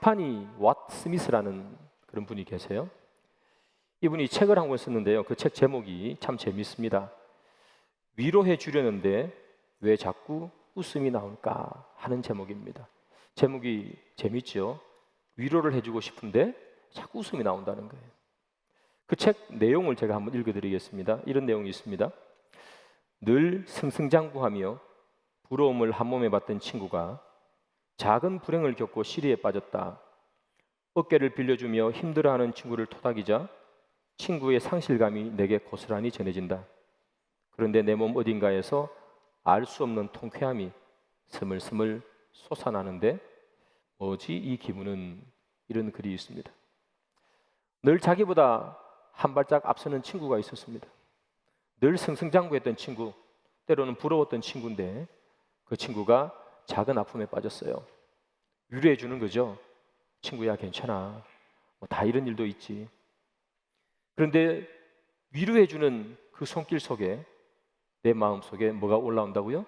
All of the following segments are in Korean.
스티파니 왓 스미스라는 그런 분이 계세요. 이분이 책을 한 권 썼는데요. 그 책 제목이 참 재밌습니다. 위로해 주려는데 왜 자꾸 웃음이 나올까 하는 제목입니다. 제목이 재밌죠. 위로를 해주고 싶은데 자꾸 웃음이 나온다는 거예요. 그 책 내용을 제가 한번 읽어드리겠습니다. 이런 내용이 있습니다. 늘 승승장구하며 부러움을 한 몸에 받던 친구가 작은 불행을 겪고 시리에 빠졌다. 어깨를 빌려주며 힘들어하는 친구를 토닥이자 친구의 상실감이 내게 고스란히 전해진다. 그런데 내 몸 어딘가에서 알 수 없는 통쾌함이 스물스물 솟아나는데 뭐지 이 기분은? 이런 글이 있습니다. 늘 자기보다 한 발짝 앞서는 친구가 있었습니다. 늘 승승장구했던 친구, 때로는 부러웠던 친구인데 그 친구가 작은 아픔에 빠졌어요. 위로해 주는 거죠. 친구야 괜찮아. 다 이런 일도 있지. 그런데 위로해 주는 그 손길 속에 내 마음 속에 뭐가 올라온다고요?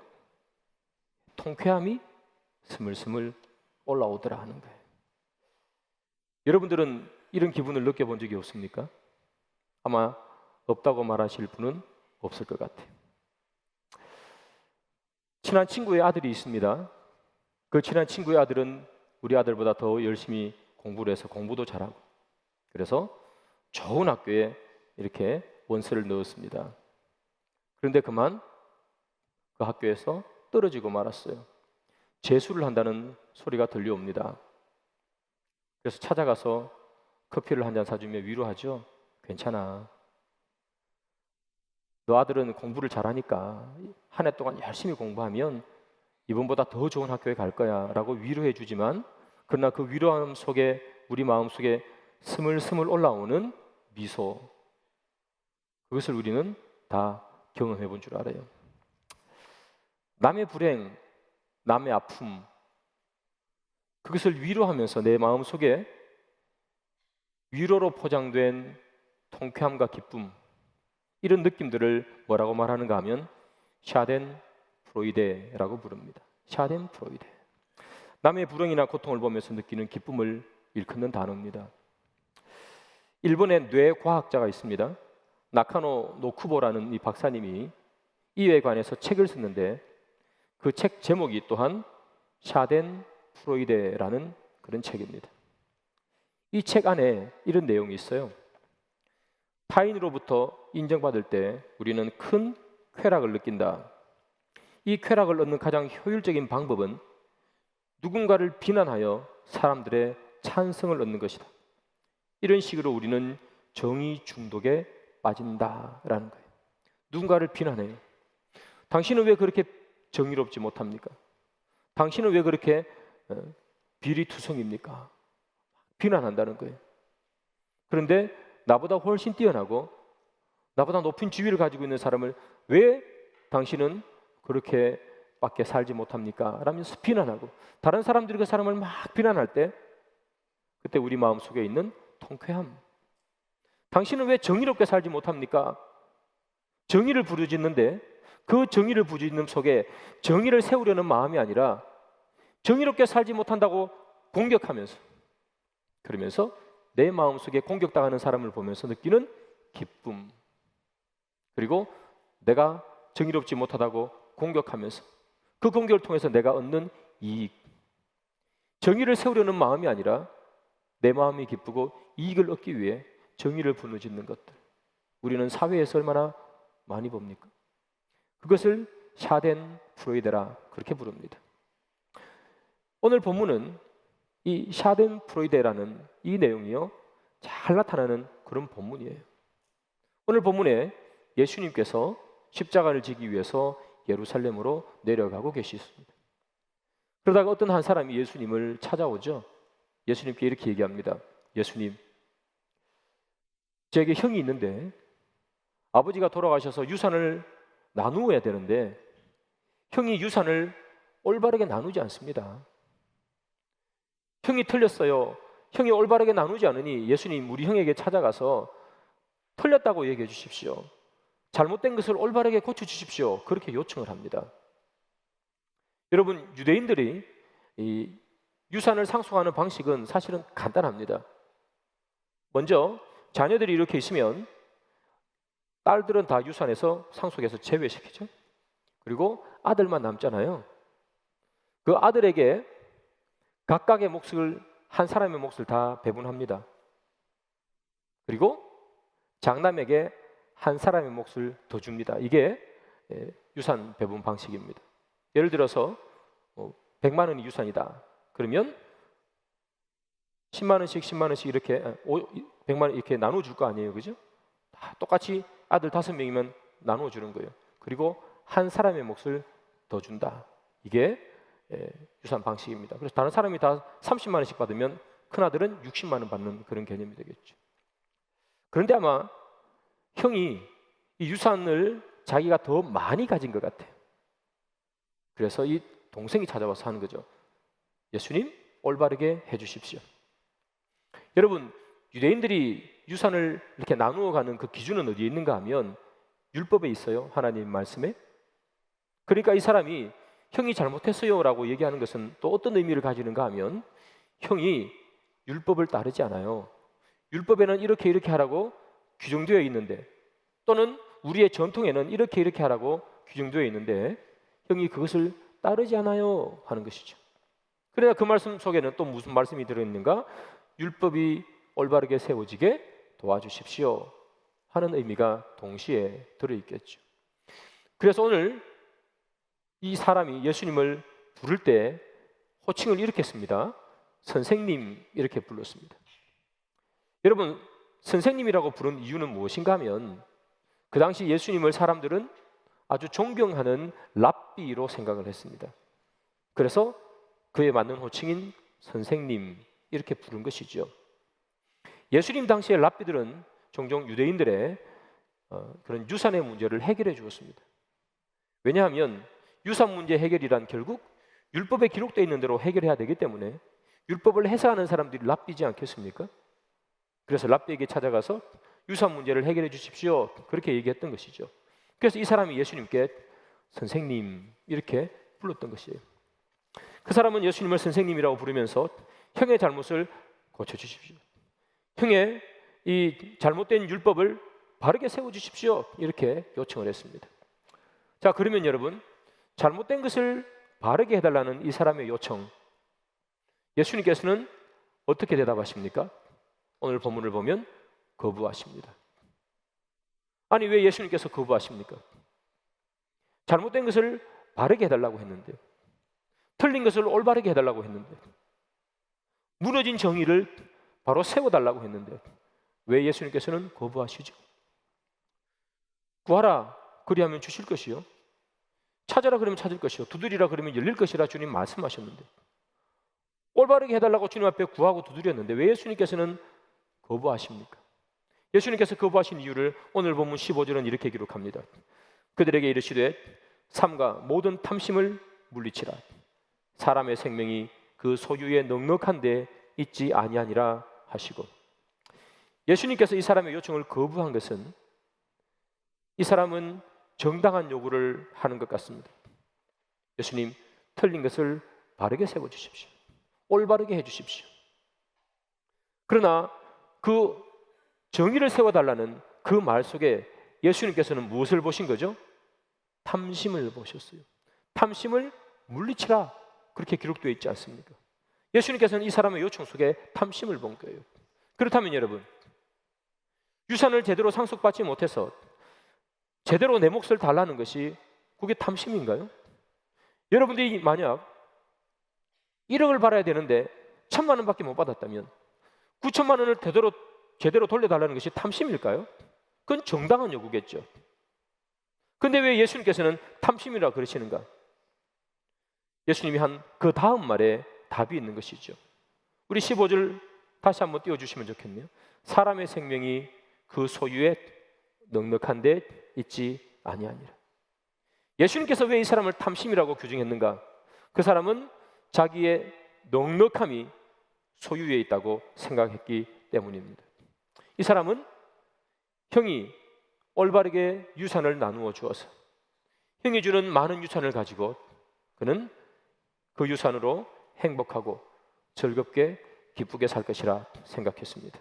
통쾌함이 스물스물 올라오더라 하는 거예요. 여러분들은 이런 기분을 느껴본 적이 없습니까? 아마 없다고 말하실 분은 없을 것 같아요. 친한 친구의 아들이 있습니다. 그 친한 친구의 아들은 우리 아들보다 더 열심히 공부를 해서 공부도 잘하고 그래서 좋은 학교에 이렇게 원서를 넣었습니다. 그런데 그만 그 학교에서 떨어지고 말았어요. 재수를 한다는 소리가 들려옵니다. 그래서 찾아가서 커피를 한 잔 사주며 위로하죠. 괜찮아. 너 아들은 공부를 잘하니까 한 해 동안 열심히 공부하면 이번보다 더 좋은 학교에 갈 거야 라고 위로해 주지만 그러나 그 위로함 속에 우리 마음 속에 스물스물 올라오는 미소, 그것을 우리는 다 경험해 본 줄 알아요. 남의 불행, 남의 아픔, 그것을 위로하면서 내 마음 속에 위로로 포장된 통쾌함과 기쁨, 이런 느낌들을 뭐라고 말하는가 하면 샤덴프로이데라고 부릅니다. 샤덴프로이데. 남의 불행이나 고통을 보면서 느끼는 기쁨을 일컫는 단어입니다. 일본의 뇌과학자가 있습니다. 나카노 노쿠보라는 이 박사님이 이에 관해서 책을 썼는데 그 책 제목이 또한 샤덴프로이데라는 그런 책입니다. 이 책 안에 이런 내용이 있어요. 타인으로부터 인정받을 때 우리는 큰 쾌락을 느낀다. 이 쾌락을 얻는 가장 효율적인 방법은 누군가를 비난하여 사람들의 찬성을 얻는 것이다. 이런 식으로 우리는 정의 중독에 빠진다라는 거예요. 누군가를 비난해요. 당신은 왜 그렇게 정의롭지 못합니까? 당신은 왜 그렇게 비리투성입니까? 비난한다는 거예요. 그런데 나보다 훨씬 뛰어나고 나보다 높은 지위를 가지고 있는 사람을 왜 당신은 그렇게 밖에 살지 못합니까? 라면서 비난하고 다른 사람들이 그 사람을 막 비난할 때 그때 우리 마음속에 있는 통쾌함, 당신은 왜 정의롭게 살지 못합니까? 정의를 부르짖는데 그 정의를 부르짖는 속에 정의를 세우려는 마음이 아니라 정의롭게 살지 못한다고 공격하면서 그러면서 내 마음속에 공격당하는 사람을 보면서 느끼는 기쁨, 그리고 내가 정의롭지 못하다고 공격하면서 그 공격을 통해서 내가 얻는 이익, 정의를 세우려는 마음이 아니라 내 마음이 기쁘고 이익을 얻기 위해 정의를 부르짖는 것들, 우리는 사회에서 얼마나 많이 봅니까? 그것을 샤덴프로이데라 그렇게 부릅니다. 오늘 본문은 이 샤덴프로이데라는 이 내용이요 잘 나타나는 그런 본문이에요. 오늘 본문에 예수님께서 십자가를 지기 위해서 예루살렘으로 내려가고 계시습니다. 그러다가 어떤 한 사람이 예수님을 찾아오죠. 예수님께 이렇게 얘기합니다. 예수님, 제게 형이 있는데 아버지가 돌아가셔서 유산을 나누어야 되는데 형이 유산을 올바르게 나누지 않습니다. 형이 틀렸어요. 형이 올바르게 나누지 않으니 예수님 우리 형에게 찾아가서 틀렸다고 얘기해 주십시오. 잘못된 것을 올바르게 고쳐주십시오. 그렇게 요청을 합니다. 여러분, 유대인들이 이 유산을 상속하는 방식은 사실은 간단합니다. 먼저 자녀들이 이렇게 있으면 딸들은 다 유산에서 상속해서 제외시키죠. 그리고 아들만 남잖아요. 그 아들에게 각각의 몫을, 한 사람의 몫을 다 배분합니다. 그리고 장남에게 한 사람의 몫을 더 줍니다. 이게 유산 배분 방식입니다. 예를 들어서 100만 원이 유산이다. 그러면 10만 원씩 10만 원씩 이렇게 100만 원 이렇게 나눠 줄 거 아니에요. 그죠? 다 똑같이 아들 5명이면 나눠 주는 거예요. 그리고 한 사람의 몫을 더 준다. 이게 유산 방식입니다. 그래서 다른 사람이 다 30만 원씩 받으면 큰아들은 60만 원 받는 그런 개념이 되겠죠. 그런데 아마 형이 이 유산을 자기가 더 많이 가진 것 같아요. 그래서 이 동생이 찾아와서 하는 거죠. 예수님, 올바르게 해주십시오. 여러분, 유대인들이 유산을 이렇게 나누어 가는 그 기준은 어디에 있는가 하면 율법에 있어요. 하나님 말씀에. 그러니까 이 사람이 형이 잘못했어요 라고 얘기하는 것은 또 어떤 의미를 가지는가 하면 형이 율법을 따르지 않아요. 율법에는 이렇게 이렇게 하라고 규정되어 있는데, 또는 우리의 전통에는 이렇게 이렇게 하라고 규정되어 있는데 형이 그것을 따르지 않아요 하는 것이죠. 그러나 그 말씀 속에는 또 무슨 말씀이 들어있는가? 율법이 올바르게 세워지게 도와주십시오 하는 의미가 동시에 들어있겠죠. 그래서 오늘 이 사람이 예수님을 부를 때 호칭을 이렇게 씁니다. 선생님, 이렇게 불렀습니다. 여러분, 선생님이라고 부른 이유는 무엇인가 하면 그 당시 예수님을 사람들은 아주 존경하는 랍비로 생각을 했습니다. 그래서 그에 맞는 호칭인 선생님, 이렇게 부른 것이죠. 예수님 당시의 랍비들은 종종 유대인들의 그런 유산의 문제를 해결해 주었습니다. 왜냐하면 유산 문제 해결이란 결국 율법에 기록되어 있는 대로 해결해야 되기 때문에 율법을 해석하는 사람들이 랍비지 않겠습니까? 그래서 랍비에게 찾아가서 유산 문제를 해결해 주십시오, 그렇게 얘기했던 것이죠. 그래서 이 사람이 예수님께 선생님, 이렇게 불렀던 것이에요. 그 사람은 예수님을 선생님이라고 부르면서 형의 잘못을 고쳐주십시오, 형의 이 잘못된 율법을 바르게 세워주십시오, 이렇게 요청을 했습니다. 자, 그러면 여러분, 잘못된 것을 바르게 해달라는 이 사람의 요청, 예수님께서는 어떻게 대답하십니까? 오늘 본문을 보면 거부하십니다. 아니, 왜 예수님께서 거부하십니까? 잘못된 것을 바르게 해달라고 했는데, 틀린 것을 올바르게 해달라고 했는데, 무너진 정의를 바로 세워달라고 했는데 왜 예수님께서는 거부하시죠? 구하라 그리하면 주실 것이요, 찾아라 그러면 찾을 것이요, 두드리라 그러면 열릴 것이라 주님 말씀하셨는데, 올바르게 해달라고 주님 앞에 구하고 두드렸는데 왜 예수님께서는 거부하십니까? 예수님께서 거부하신 이유를 오늘 본문 15절은 이렇게 기록합니다. 그들에게 이르시되 삼가 모든 탐심을 물리치라. 사람의 생명이 그 소유에 넉넉한 데 있지 아니하니라 하시고, 예수님께서 이 사람의 요청을 거부한 것은 이 사람은 정당한 요구를 하는 것 같습니다. 예수님, 틀린 것을 바르게 세워주십시오, 올바르게 해주십시오. 그러나 그 정의를 세워달라는 그 말 속에 예수님께서는 무엇을 보신 거죠? 탐심을 보셨어요. 탐심을 물리치라, 그렇게 기록되어 있지 않습니까? 예수님께서는 이 사람의 요청 속에 탐심을 본 거예요. 그렇다면 여러분, 유산을 제대로 상속받지 못해서 제대로 내 몫을 달라는 것이 그게 탐심인가요? 여러분들이 만약 1억을 받아야 되는데 1,000만 원밖에 못 받았다면 9천만 원을 제대로 돌려달라는 것이 탐심일까요? 그건 정당한 요구겠죠. 근데 왜 예수님께서는 탐심이라 그러시는가? 예수님이 한 그 다음 말에 답이 있는 것이죠. 우리 15절 다시 한번 띄워주시면 좋겠네요. 사람의 생명이 그 소유에 넉넉한 데 있지 아니하니라. 예수님께서 왜 이 사람을 탐심이라고 규정했는가? 그 사람은 자기의 넉넉함이 소유에 있다고 생각했기 때문입니다. 이 사람은 형이 올바르게 유산을 나누어 주어서 형이 주는 많은 유산을 가지고 그는 그 유산으로 행복하고 즐겁게 기쁘게 살 것이라 생각했습니다.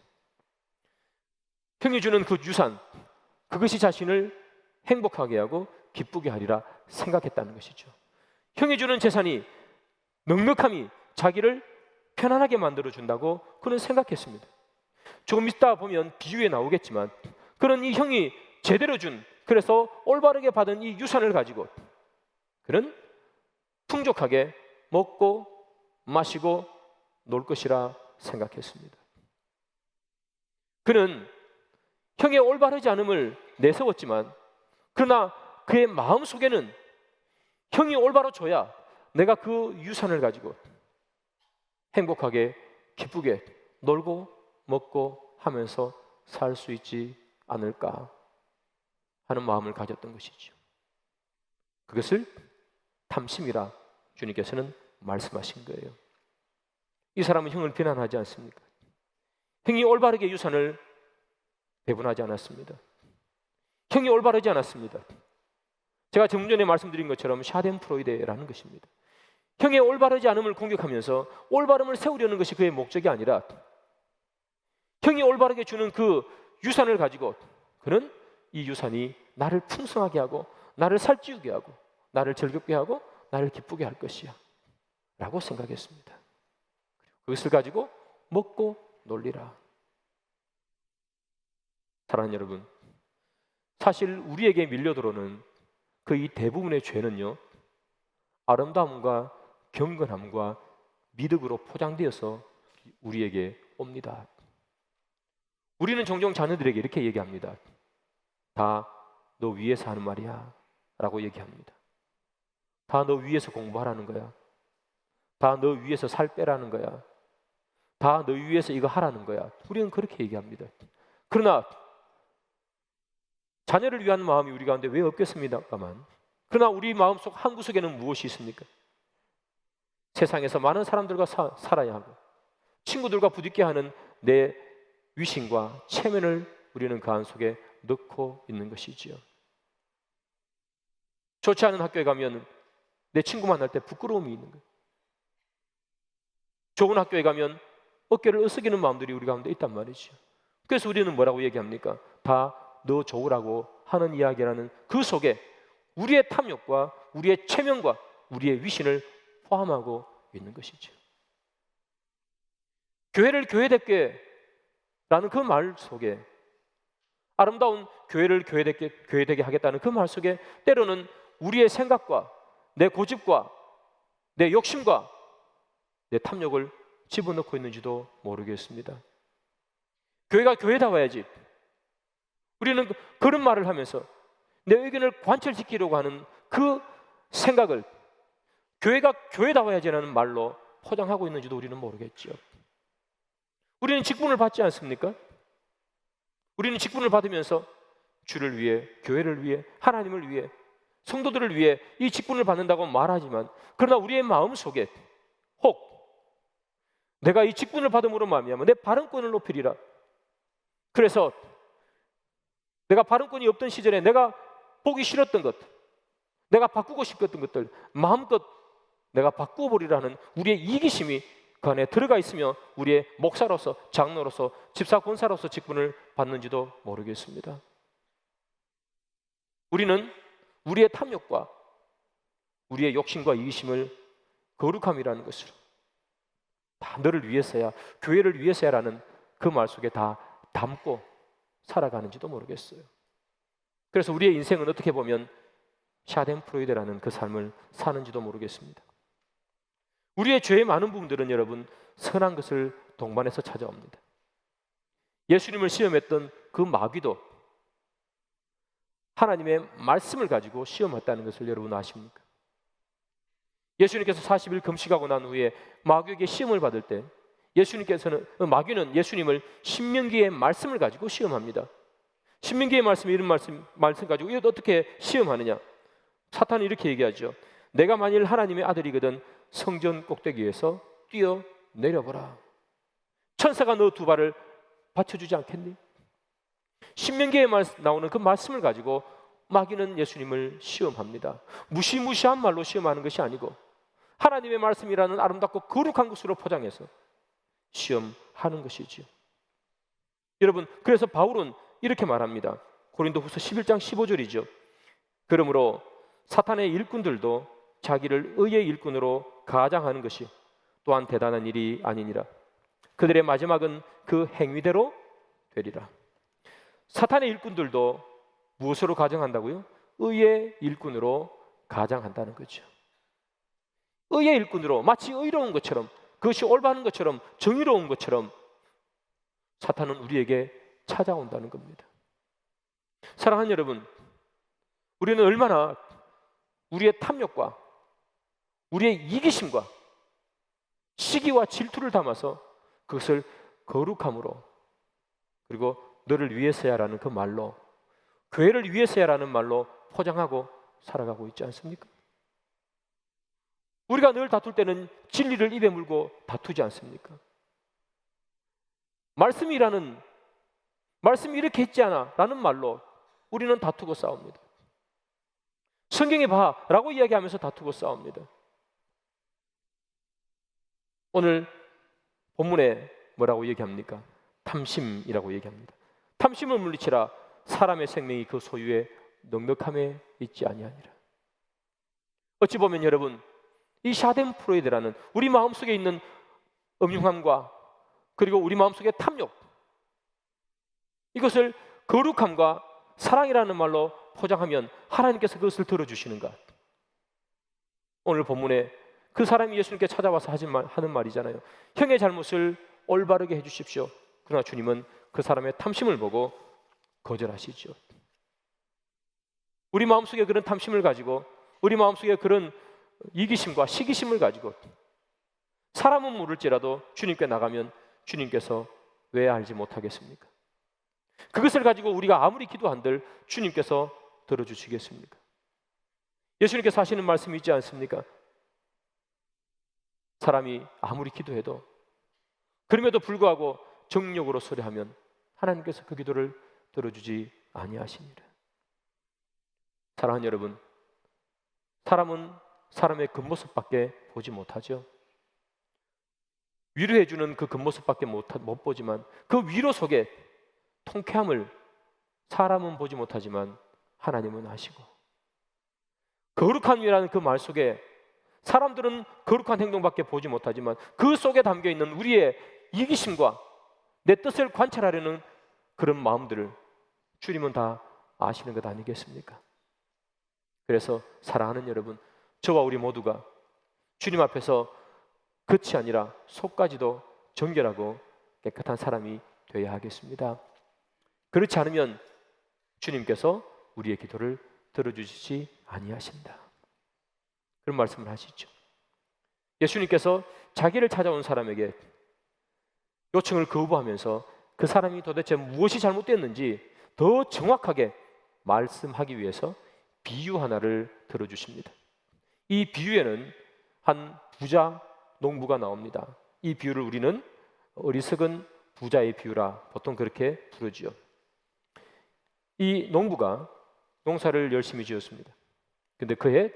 형이 주는 그 유산, 그것이 자신을 행복하게 하고 기쁘게 하리라 생각했다는 것이죠. 형이 주는 재산이, 넉넉함이 자기를 편안하게 만들어준다고 그는 생각했습니다. 조금 있다 보면 비유에 나오겠지만, 그는 이 형이 제대로 준, 그래서 올바르게 받은 이 유산을 가지고 그는 풍족하게 먹고 마시고 놀 것이라 생각했습니다. 그는 형의 올바르지 않음을 내세웠지만, 그러나 그의 마음속에는 형이 올바로 줘야 내가 그 유산을 가지고 행복하게 기쁘게 놀고 먹고 하면서 살 수 있지 않을까 하는 마음을 가졌던 것이죠. 그것을 탐심이라 주님께서는 말씀하신 거예요. 이 사람은 형을 비난하지 않습니까? 형이 올바르게 유산을 배분하지 않았습니다. 형이 올바르지 않았습니다. 제가 좀 전에 말씀드린 것처럼 샤덴프로이데라는 것입니다. 형의 올바르지 않음을 공격하면서 올바름을 세우려는 것이 그의 목적이 아니라, 형이 올바르게 주는 그 유산을 가지고 그는 이 유산이 나를 풍성하게 하고 나를 살찌우게 하고 나를 즐겁게 하고 나를 기쁘게 할 것이야 라고 생각했습니다. 그것을 가지고 먹고 놀리라. 사랑하는 여러분, 사실 우리에게 밀려들어오는 그 이 대부분의 죄는요, 아름다움과 경건함과 미덕으로 포장되어서 우리에게 옵니다. 우리는 종종 자녀들에게 이렇게 얘기합니다. 다 너 위해서 하는 말이야 라고 얘기합니다. 다 너 위해서 공부하라는 거야. 다 너 위해서 살 빼라는 거야. 다 너 위해서 이거 하라는 거야. 우리는 그렇게 얘기합니다. 그러나 자녀를 위한 마음이 우리 가운데 왜 없겠습니다만, 그러나 우리 마음속 한구석에는 무엇이 있습니까? 세상에서 많은 사람들과 살아야 하고 친구들과 부딪게 하는 내 위신과 체면을 우리는 그 안속에 넣고 있는 것이지요. 좋지 않은 학교에 가면 내 친구 만날 때 부끄러움이 있는 거예요. 좋은 학교에 가면 어깨를 으쓱이는 마음들이 우리 가운데 있단 말이죠. 그래서 우리는 뭐라고 얘기합니까? 다 너 좋으라고 하는 이야기라는 그 속에 우리의 탐욕과 우리의 체면과 우리의 위신을 포함하고 있는 것이죠. 교회를 교회답게 라는 그 말 속에, 아름다운 교회를 교회되게 하겠다는 그 말 속에 때로는 우리의 생각과 내 고집과 내 욕심과 내 탐욕을 집어넣고 있는지도 모르겠습니다. 교회가 교회다워야지, 우리는 그런 말을 하면서 내 의견을 관철시키려고 하는 그 생각을 교회가 교회다워야지라는 말로 포장하고 있는지도 우리는 모르겠죠. 우리는 직분을 받지 않습니까? 우리는 직분을 받으면서 주를 위해, 교회를 위해, 하나님을 위해, 성도들을 위해 이 직분을 받는다고 말하지만, 그러나 우리의 마음속에 혹 내가 이 직분을 받음으로 말미암아 내 발언권을 높이리라, 그래서 내가 발언권이 없던 시절에 내가 보기 싫었던 것, 내가 바꾸고 싶었던 것들 마음껏 내가 바꾸어 버리라는 우리의 이기심이 그 안에 들어가 있으며 우리의 목사로서, 장로로서, 집사 권사로서 직분을 받는지도 모르겠습니다. 우리는 우리의 탐욕과 우리의 욕심과 이기심을 거룩함이라는 것으로, 다 너를 위해서야, 교회를 위해서야라는 그 말 속에 다 담고 살아가는지도 모르겠어요. 그래서 우리의 인생은 어떻게 보면 샤덴프로이데라는 그 삶을 사는지도 모르겠습니다. 우리의 죄의 많은 부분들은 여러분 선한 것을 동반해서 찾아옵니다. 예수님을 시험했던 그 마귀도 하나님의 말씀을 가지고 시험했다는 것을 여러분 아십니까? 예수님께서 40일 금식하고 난 후에 마귀에게 시험을 받을 때 마귀는 예수님을 신명기의 말씀을 가지고 시험합니다. 신명기의 말씀, 이런 말씀 가지고 이거 어떻게 시험하느냐? 사탄은 이렇게 얘기하죠. 내가 만일 하나님의 아들이거든 성전 꼭대기에서 뛰어 내려보라. 천사가 너 두 발을 받쳐주지 않겠니? 신명기에 나오는 그 말씀을 가지고 마귀는 예수님을 시험합니다. 무시무시한 말로 시험하는 것이 아니고 하나님의 말씀이라는 아름답고 거룩한 것으로 포장해서 시험하는 것이지요. 여러분, 그래서 바울은 이렇게 말합니다. 고린도후서 11장 15절이죠. 그러므로 사탄의 일꾼들도 자기를 의의 일꾼으로 가장하는 것이 또한 대단한 일이 아니니라. 그들의 마지막은 그 행위대로 되리라. 사탄의 일꾼들도 무엇으로 가장한다고요? 의의 일꾼으로 가장한다는 거죠. 의의 일꾼으로, 마치 의로운 것처럼, 그것이 올바른 것처럼, 정의로운 것처럼 사탄은 우리에게 찾아온다는 겁니다. 사랑하는 여러분, 우리는 얼마나 우리의 탐욕과 우리의 이기심과 시기와 질투를 담아서 그것을 거룩함으로, 그리고 너를 위해서야라는 그 말로, 교회를 위해서야라는 말로 포장하고 살아가고 있지 않습니까? 우리가 늘 다툴 때는 진리를 입에 물고 다투지 않습니까? 말씀이 이렇게 했지 않아 라는 말로 우리는 다투고 싸웁니다. 성경에 봐 라고 이야기하면서 다투고 싸웁니다. 오늘 본문에 뭐라고 얘기합니까? 탐심이라고 얘기합니다. 탐심을 물리치라. 사람의 생명이 그 소유의 넉넉함에 있지 아니하니라. 어찌 보면 여러분, 이 샤덴프로이드라는 우리 마음속에 있는 음흉함과 그리고 우리 마음속의 탐욕, 이것을 거룩함과 사랑이라는 말로 포장하면 하나님께서 그것을 들어주시는가? 오늘 본문에 그 사람이 예수님께 찾아와서 하는 말이잖아요. 형의 잘못을 올바르게 해주십시오. 그러나 주님은 그 사람의 탐심을 보고 거절하시죠. 우리 마음속에 그런 탐심을 가지고, 우리 마음속에 그런 이기심과 시기심을 가지고 사람은 모를지라도 주님께 나가면 주님께서 왜 알지 못하겠습니까? 그것을 가지고 우리가 아무리 기도한들 주님께서 들어주시겠습니까? 예수님께서 하시는 말씀이 있지 않습니까? 사람이 아무리 기도해도, 그럼에도 불구하고 정욕으로 소리하면 하나님께서 그 기도를 들어주지 아니하시니라. 사랑하는 여러분, 사람은 사람의 겉모습밖에 보지 못하죠. 위로해주는 그 겉모습밖에 못 보지만 그 위로 속에 통쾌함을 사람은 보지 못하지만 하나님은 아시고, 거룩함이라는 그 말 속에 사람들은 거룩한 행동밖에 보지 못하지만 그 속에 담겨있는 우리의 이기심과 내 뜻을 관찰하려는 그런 마음들을 주님은 다 아시는 것 아니겠습니까? 그래서 사랑하는 여러분, 저와 우리 모두가 주님 앞에서 끝이 아니라 속까지도 정결하고 깨끗한 사람이 되어야 하겠습니다. 그렇지 않으면 주님께서 우리의 기도를 들어주시지 아니하신다. 그런 말씀을 하시죠. 예수님께서 자기를 찾아온 사람에게 요청을 거부하면서 그 사람이 도대체 무엇이 잘못됐는지 더 정확하게 말씀하기 위해서 비유 하나를 들어주십니다. 이 비유에는 한 부자 농부가 나옵니다. 이 비유를 우리는 어리석은 부자의 비유라 보통 그렇게 부르지요. 이 농부가 농사를 열심히 지었습니다. 근데 그해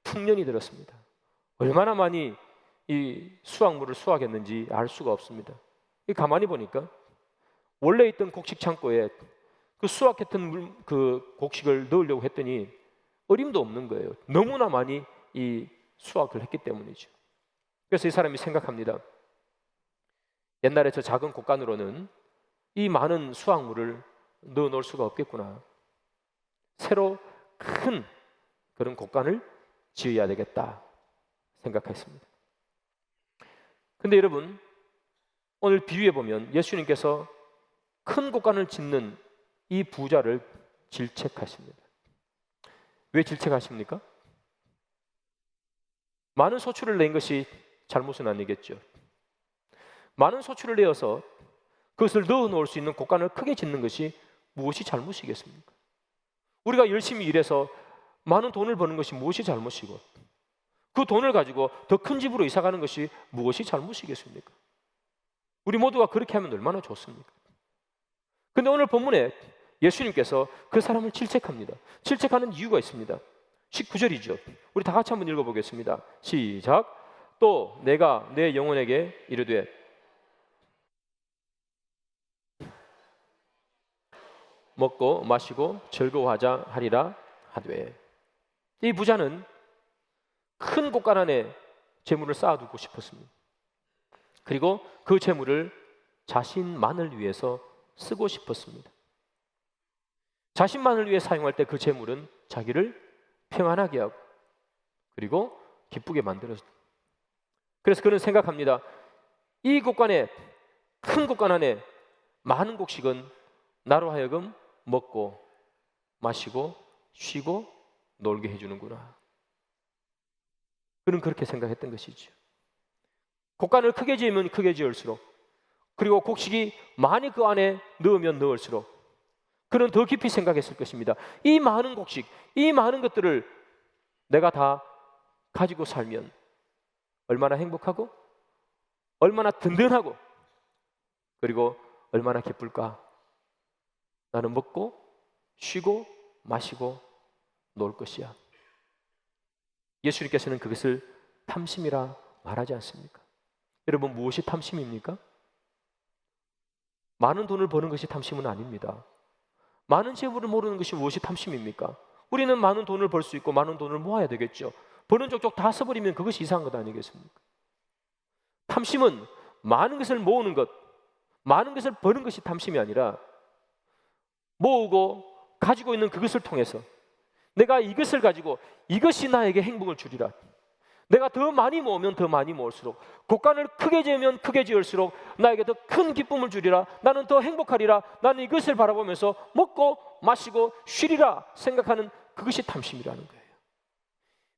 풍년이 들었습니다. 얼마나 많이 이 수확물을 수확했는지 알 수가 없습니다. 가만히 보니까 원래 있던 곡식 창고에 그 수확했던 그 곡식을 넣으려고 했더니 어림도 없는 거예요. 너무나 많이 이 수확을 했기 때문이죠. 그래서 이 사람이 생각합니다. 옛날에 저 작은 곡간으로는 이 많은 수확물을 넣어 놓을 수가 없겠구나. 새로 큰 그런 곡간을 지어야 되겠다 생각했습니다. 근데 여러분, 오늘 비유에 보면 예수님께서 큰 곡간을 짓는 이 부자를 질책하십니다. 왜 질책하십니까? 많은 소출을 낸 것이 잘못은 아니겠죠. 많은 소출을 내어서 그것을 넣어 놓을 수 있는 곡간을 크게 짓는 것이 무엇이 잘못이겠습니까? 우리가 열심히 일해서 많은 돈을 버는 것이 무엇이 잘못이고, 그 돈을 가지고 더 큰 집으로 이사 가는 것이 무엇이 잘못이겠습니까? 우리 모두가 그렇게 하면 얼마나 좋습니까? 근데 오늘 본문에 예수님께서 그 사람을 질책합니다. 질책하는 이유가 있습니다. 19절이죠. 우리 다 같이 한번 읽어보겠습니다. 시작. 또 내가 내 영혼에게 이르되 먹고 마시고 즐거워하자 하리라 하되. 이 부자는 큰 곳간 안에 재물을 쌓아두고 싶었습니다. 그리고 그 재물을 자신만을 위해서 쓰고 싶었습니다. 자신만을 위해 사용할 때 그 재물은 자기를 평안하게 하고 그리고 기쁘게 만들어줍니다. 그래서 그는 생각합니다. 이 곳간에, 큰 곳간 안에 많은 곡식은 나로 하여금 먹고 마시고 쉬고 놀게 해주는구나. 그는 그렇게 생각했던 것이죠. 곡간을 크게 지으면 크게 지을수록, 그리고 곡식이 많이 그 안에 넣으면 넣을수록 그는 더 깊이 생각했을 것입니다. 이 많은 곡식, 이 많은 것들을 내가 다 가지고 살면 얼마나 행복하고 얼마나 든든하고 그리고 얼마나 기쁠까. 나는 먹고 쉬고 마시고 놀 것이야. 예수님께서는 그것을 탐심이라 말하지 않습니까? 여러분, 무엇이 탐심입니까? 많은 돈을 버는 것이 탐심은 아닙니다. 많은 재물을 모르는 것이 무엇이 탐심입니까? 우리는 많은 돈을 벌 수 있고 많은 돈을 모아야 되겠죠. 버는 족족 다 써버리면 그것이 이상한 것 아니겠습니까? 탐심은 많은 것을 모으는 것, 많은 것을 버는 것이 탐심이 아니라 모으고 가지고 있는 그것을 통해서 내가 이것을 가지고 이것이 나에게 행복을 주리라. 내가 더 많이 모으면 더 많이 모을수록, 곡간을 크게 지으면 크게 지을수록 나에게 더 큰 기쁨을 주리라. 나는 더 행복하리라. 나는 이것을 바라보면서 먹고 마시고 쉬리라 생각하는 그것이 탐심이라는 거예요.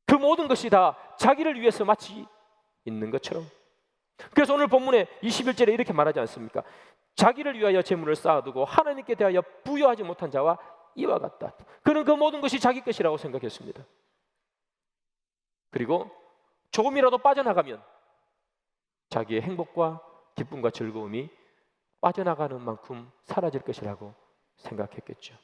그 모든 것이 다 자기를 위해서 마치 있는 것처럼. 그래서 오늘 본문에 21절에 이렇게 말하지 않습니까? 자기를 위하여 재물을 쌓아두고 하나님께 대하여 부여하지 못한 자와 이와 같다. 그는 그 모든 것이 자기 것이라고 생각했습니다. 그리고 조금이라도 빠져나가면 자기의 행복과 기쁨과 즐거움이 빠져나가는 만큼 사라질 것이라고 생각했겠죠.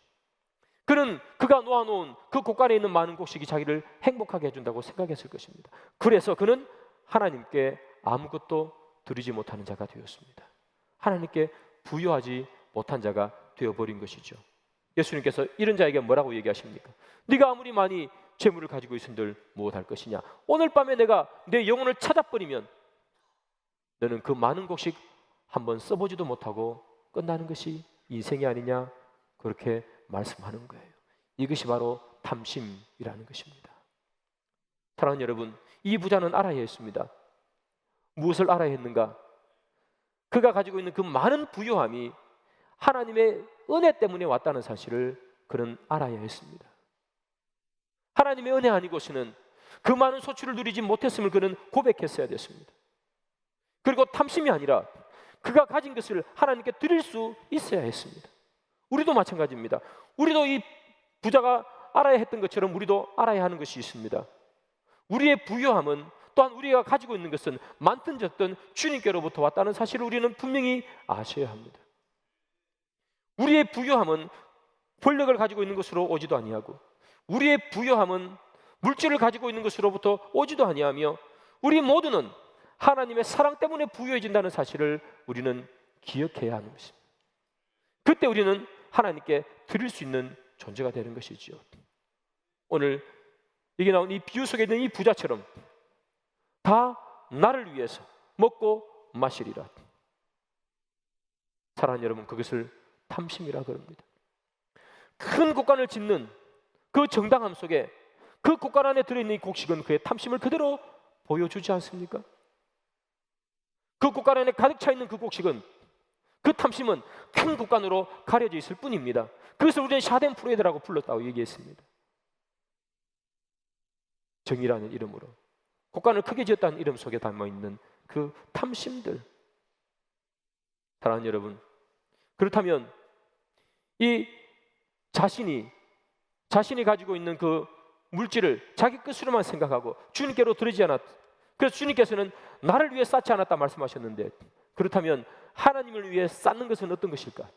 그는 그가 놓아놓은 그 곳간에 있는 많은 곡식이 자기를 행복하게 해준다고 생각했을 것입니다. 그래서 그는 하나님께 아무것도 드리지 못하는 자가 되었습니다. 하나님께 부여하지 못한 자가 되어버린 것이죠. 예수님께서 이런 자에게 뭐라고 얘기하십니까? 네가 아무리 많이 재물을 가지고 있은들 무엇할 것이냐? 오늘 밤에 내가 내 영혼을 찾아버리면 너는 그 많은 곡식 한번 써보지도 못하고 끝나는 것이 인생이 아니냐? 그렇게 말씀하는 거예요. 이것이 바로 탐심이라는 것입니다. 사랑하는 여러분, 이 부자는 알아야 했습니다. 무엇을 알아야 했는가? 그가 가지고 있는 그 많은 부요함이 하나님의 은혜 때문에 왔다는 사실을 그는 알아야 했습니다. 하나님의 은혜 아니고서는 그 많은 소출을 누리지 못했음을 그는 고백했어야 됐습니다. 그리고 탐심이 아니라 그가 가진 것을 하나님께 드릴 수 있어야 했습니다. 우리도 마찬가지입니다. 우리도 이 부자가 알아야 했던 것처럼 우리도 알아야 하는 것이 있습니다. 우리의 부요함은 또한 우리가 가지고 있는 것은 많든 적든 주님께로부터 왔다는 사실을 우리는 분명히 아셔야 합니다. 우리의 부요함은 권력을 가지고 있는 것으로 오지도 아니하고, 우리의 부요함은 물질을 가지고 있는 것으로부터 오지도 아니하며, 우리 모두는 하나님의 사랑 때문에 부유해진다는 사실을 우리는 기억해야 하는 것입니다. 그때 우리는 하나님께 드릴 수 있는 존재가 되는 것이죠. 오늘 여기 나온 이 비유 속에 있는 이 부자처럼 다 나를 위해서 먹고 마시리라. 사랑하는 여러분, 그것을 탐심이라 그럽니다. 큰 곡간을 짓는 그 정당함 속에 그 곡간 안에 들어있는 이 곡식은 그의 탐심을 그대로 보여주지 않습니까? 그 곡간 안에 가득 차 있는 그 곡식은, 그 탐심은 큰 곡간으로 가려져 있을 뿐입니다. 그것을 우리는 샤덴프레드라고 불렀다고 얘기했습니다. 정의라는 이름으로 곡간을 크게 지었다는 이름 속에 담아있는 그 탐심들. 사랑하는 여러분, 그렇다면 이 자신이 가지고 있는 그 물질을 자기 것으로만 생각하고 주님께로 드리지 않았, 그래서 주님께서는 나를 위해 쌓지 않았다 말씀하셨는데, 그렇다면 하나님을 위해 쌓는 것은 어떤 것일까?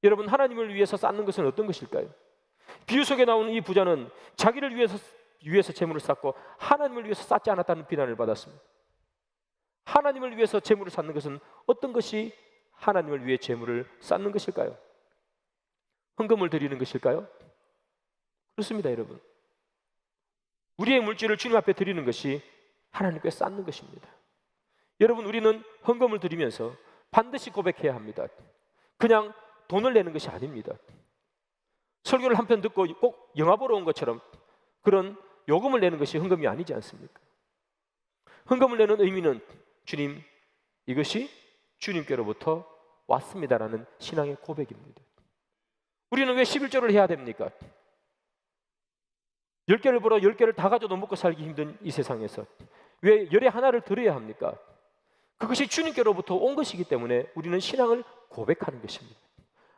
여러분, 하나님을 위해서 쌓는 것은 어떤 것일까요? 비유 속에 나오는 이 부자는 자기를 위해서 재물을 쌓고 하나님을 위해서 쌓지 않았다는 비난을 받았습니다. 하나님을 위해서 재물을 쌓는 것은 어떤 것이 하나님을 위해 재물을 쌓는 것일까요? 헌금을 드리는 것일까요? 그렇습니다, 여러분. 우리의 물질을 주님 앞에 드리는 것이 하나님께 쌓는 것입니다. 여러분, 우리는 헌금을 드리면서 반드시 고백해야 합니다. 그냥 돈을 내는 것이 아닙니다. 설교를 한 편 듣고 꼭 영화 보러 온 것처럼 그런 요금을 내는 것이 헌금이 아니지 않습니까? 헌금을 내는 의미는 주님, 이것이 주님께로부터 왔습니다라는 신앙의 고백입니다. 우리는 왜 11조를 해야 됩니까? 10개를 벌어 10개를 다 가져도 먹고 살기 힘든 이 세상에서 왜 열의 하나를 드려야 합니까? 그것이 주님께로부터 온 것이기 때문에 우리는 신앙을 고백하는 것입니다.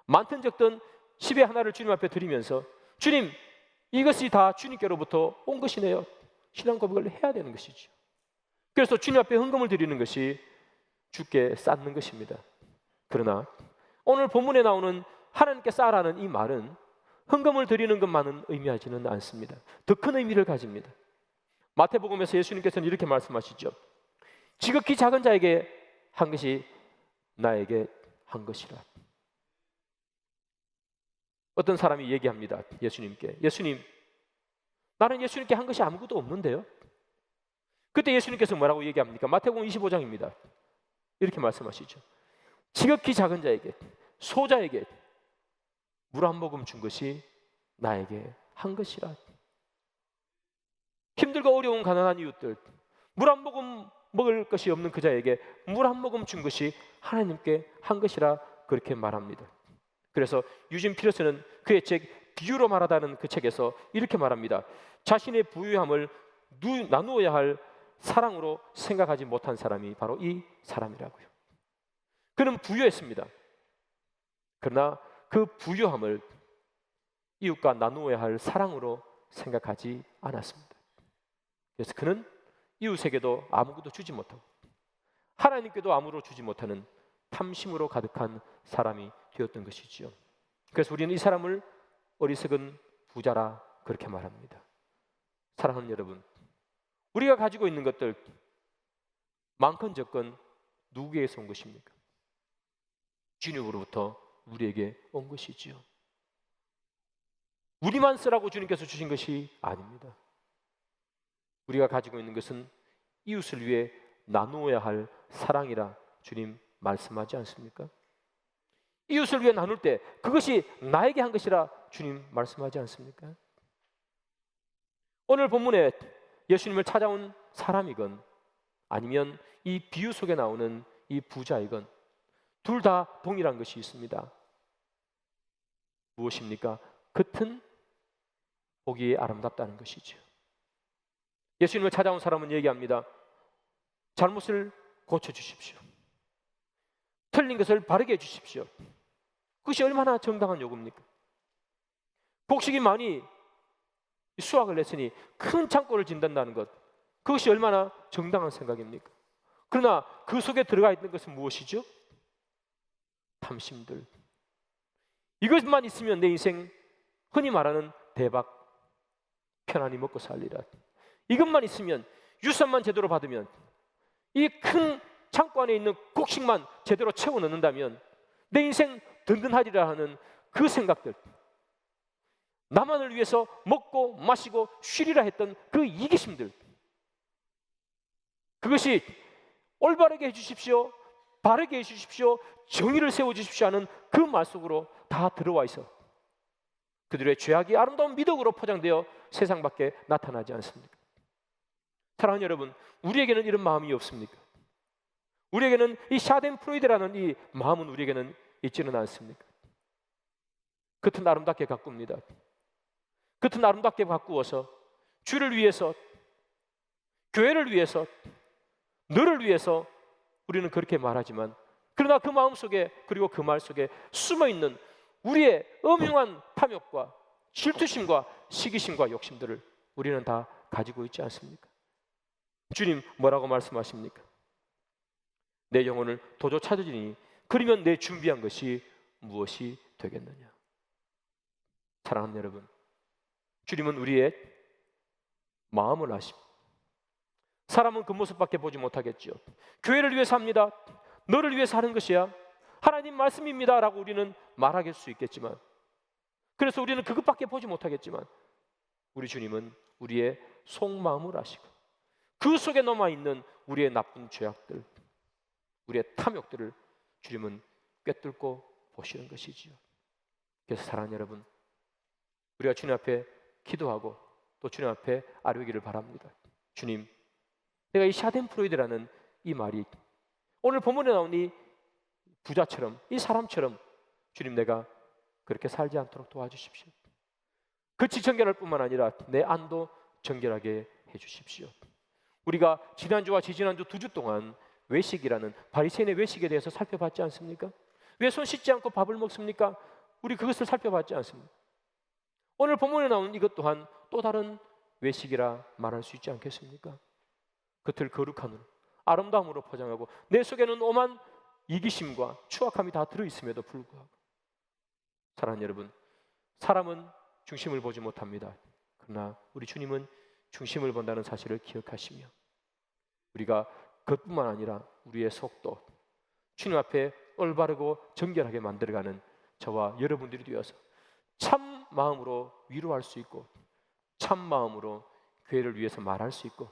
많든 적든 10의 하나를 주님 앞에 드리면서 주님, 이것이 다 주님께로부터 온 것이네요. 신앙 고백을 해야 되는 것이죠. 그래서 주님 앞에 헌금을 드리는 것이 주께 쌓는 것입니다. 그러나 오늘 본문에 나오는 하나님께 쌓으라는 이 말은 헌금을 드리는 것만은 의미하지는 않습니다. 더 큰 의미를 가집니다. 마태복음에서 예수님께서는 이렇게 말씀하시죠. 지극히 작은 자에게 한 것이 나에게 한 것이라. 어떤 사람이 얘기합니다. 예수님께, 예수님, 나는 예수님께 한 것이 아무것도 없는데요. 그때 예수님께서 뭐라고 얘기합니까? 마태복음 25장입니다. 이렇게 말씀하시죠. 지극히 작은 자에게, 소자에게 물 한 모금 준 것이 나에게 한 것이라. 힘들고 어려운 가난한 이웃들, 물 한 모금 먹을 것이 없는 그 자에게 물 한 모금 준 것이 하나님께 한 것이라 그렇게 말합니다. 그래서 유진 피터스는 그의 책 비유로 말하다는 그 책에서 이렇게 말합니다. 자신의 부유함을 나누어야 할 사랑으로 생각하지 못한 사람이 바로 이 사람이라고요. 그는 부유했습니다. 그러나 그 부유함을 이웃과 나누어야 할 사랑으로 생각하지 않았습니다. 그래서 그는 이웃에게도 아무것도 주지 못하고 하나님께도 아무로 주지 못하는 탐심으로 가득한 사람이 되었던 것이지요. 그래서 우리는 이 사람을 어리석은 부자라 그렇게 말합니다. 사랑하는 여러분, 우리가 가지고 있는 것들 많건 적건 누구에게서 온 것입니까? 주님으로부터 우리에게 온 것이지요. 우리만 쓰라고 주님께서 주신 것이 아닙니다. 우리가 가지고 있는 것은 이웃을 위해 나누어야 할 사랑이라 주님 말씀하지 않습니까? 이웃을 위해 나눌 때 그것이 나에게 한 것이라 주님 말씀하지 않습니까? 오늘 본문에 예수님을 찾아온 사람이건 아니면 이 비유 속에 나오는 이 부자이건 둘 다 동일한 것이 있습니다. 무엇입니까? 겉은 보기에 아름답다는 것이죠. 예수님을 찾아온 사람은 얘기합니다. 잘못을 고쳐주십시오. 틀린 것을 바르게 해주십시오. 그것이 얼마나 정당한 요구입니까? 곡식이 많이 수확을 냈으니 큰 창고를 진단다는 것, 그것이 얼마나 정당한 생각입니까? 그러나 그 속에 들어가 있는 것은 무엇이죠? 탐심들. 이것만 있으면 내 인생 흔히 말하는 대박, 편안히 먹고 살리라. 이것만 있으면, 유산만 제대로 받으면, 이 큰 창고 안에 있는 곡식만 제대로 채워 넣는다면 내 인생 든든하리라 하는 그 생각들, 나만을 위해서 먹고 마시고 쉬리라 했던 그 이기심들, 그것이 올바르게 해주십시오, 바르게 해주십시오, 정의를 세워주십시오 하는 그 말 속으로 다 들어와 있어 그들의 죄악이 아름다운 미덕으로 포장되어 세상 밖에 나타나지 않습니까? 사랑하는 여러분, 우리에게는 이런 마음이 없습니까? 우리에게는 이 샤덴프로이드라는 이 마음은 우리에게는 있지는 않습니까? 겉은 아름답게 가꿉니다. 겉은 아름답게 가꾸어서 주를 위해서, 교회를 위해서, 너를 위해서 우리는 그렇게 말하지만, 그러나 그 마음 속에, 그리고 그 말 속에 숨어있는 우리의 음흉한 탐욕과 질투심과 시기심과 욕심들을 우리는 다 가지고 있지 않습니까? 주님 뭐라고 말씀하십니까? 내 영혼을 도저 찾으니 그러면 내 준비한 것이 무엇이 되겠느냐? 사랑하는 여러분, 주님은 우리의 마음을 아십니다. 사람은 그 모습밖에 보지 못하겠죠. 교회를 위해서 합니다, 너를 위해서 하는 것이야, 하나님 말씀입니다 라고 우리는 말할 수 있겠지만, 그래서 우리는 그것밖에 보지 못하겠지만 우리 주님은 우리의 속마음을 아시고 그 속에 남아있는 우리의 나쁜 죄악들, 우리의 탐욕들을 주님은 꿰뚫고 보시는 것이지요. 그래서 사랑하는 여러분, 우리가 주님 앞에 기도하고 또 주님 앞에 아뢰기를 바랍니다. 주님, 내가 이 샤덴프로이드라는 이 말이 오늘 본문에 나온 이 부자처럼, 이 사람처럼 주님, 내가 그렇게 살지 않도록 도와주십시오. 그치 정결할 뿐만 아니라 내 안도 정결하게 해주십시오. 우리가 지난주와 지지난주 2주 동안 외식이라는 바리새인의 외식에 대해서 살펴봤지 않습니까? 왜 손 씻지 않고 밥을 먹습니까? 우리 그것을 살펴봤지 않습니까? 오늘 본문에 나오는 이것 또한 또 다른 외식이라 말할 수 있지 않겠습니까? 겉을 거룩함으로 아름다움으로 포장하고 내 속에는 오만 이기심과 추악함이 다 들어있음에도 불구하고, 사랑하는 여러분, 사람은 중심을 보지 못합니다. 그러나 우리 주님은 중심을 본다는 사실을 기억하시며 우리가 그것뿐만 아니라 우리의 속도 주님 앞에 올바르고 정결하게 만들어가는 저와 여러분들이 되어서 참 마음으로 위로할 수 있고 참 마음으로 교회를 위해서 말할 수 있고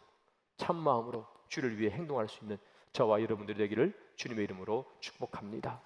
참 마음으로 주를 위해 행동할 수 있는 저와 여러분들이 되기를 주님의 이름으로 축복합니다.